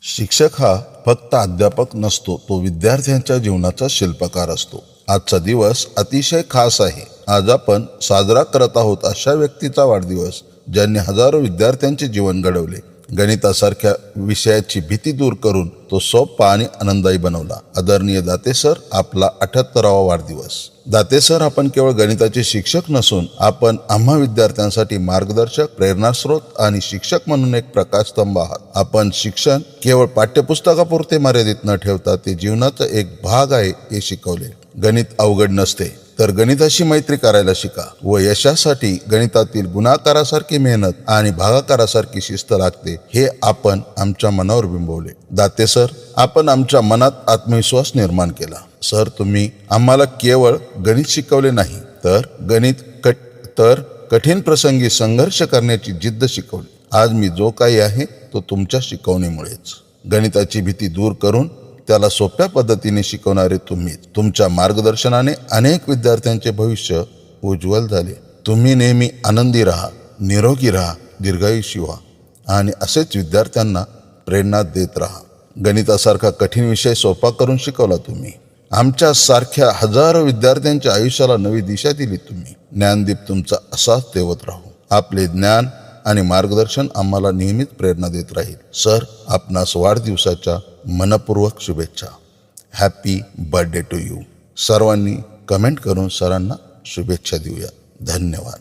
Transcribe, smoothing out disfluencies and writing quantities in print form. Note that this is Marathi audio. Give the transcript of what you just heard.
शिक्षक हा फक्त अध्यापक नसतो, तो विद्यार्थ्यांच्या जीवनाचा शिल्पकार असतो। आजचा दिवस अतिशय खास आहे। आज आपण साजरा करत आहोत अशा व्यक्तीचा वाढदिवस ज्यांनी हजारो विद्यार्थ्यांचे जीवन घडवले। गणितासारख्या विषयाची भीती दूर करून तो सोपा आणि आनंददायी बनवला। आदरणीय दाते सर, आपला 78वा वाढदिवस। दाते सर, आपण केवळ गणिताचे शिक्षक नसून आपण आम्हा विद्यार्थ्यांसाठी मार्गदर्शक, प्रेरणास्रोत आणि शिक्षक म्हणून एक प्रकाशस्तंभ आहात। आपण शिक्षण केवळ पाठ्यपुस्तकापुरते मर्यादित न ठेवता ते जीवनाचा एक भाग आहे हे शिकवले। गणित अवघड नसते, तर गणिताशी मैत्री करायला शिका व यशासाठी गणितातील गुणाकारासारखी मेहनत आणि भागाकारासारखी शिस्त लागते हे आपण आमच्या मनावर बिंबवले। दाते सर, आपण आमच्या मनात आत्मविश्वास निर्माण केला। सर, तुम्ही आम्हाला केवळ गणित शिकवले नाही, तर कठीण प्रसंगी संघर्ष करण्याची जिद्द शिकवली। आज मी जो काही आहे तो तुमच्या शिकवणीमुळेच। गणिताची भीती दूर करून त्याला सोप्या पद्धतीने शिकवणारे तुम्ही। तुमच्या मार्गदर्शनाने अनेक विद्यार्थ्यांचे भविष्य उज्ज्वल झाले। तुम्ही नेहमी आनंदी राहा, निरोगी राहा, दीर्घायुषी व्हा आणि असेच विद्यार्थ्यांना प्रेरणा देत राहा। गणितासारखा कठीण विषय सोपा करून शिकवला तुम्ही। आमच्या सारख्या हजारो विद्यार्थ्यांच्या आयुष्याला नवी दिशा दिली तुम्ही। ज्ञानदीप तुमचा असाच देवत राहू। आपले ज्ञान आणि मार्गदर्शन आम्हाला नेहमीच प्रेरणा देत राहील। सर, आपणास वाढदिवसाच्या मनपूर्वक शुभेच्छा। Happy birthday to you. सर्वांनी कमेंट करून सरांना शुभेच्छा देऊया। धन्यवाद।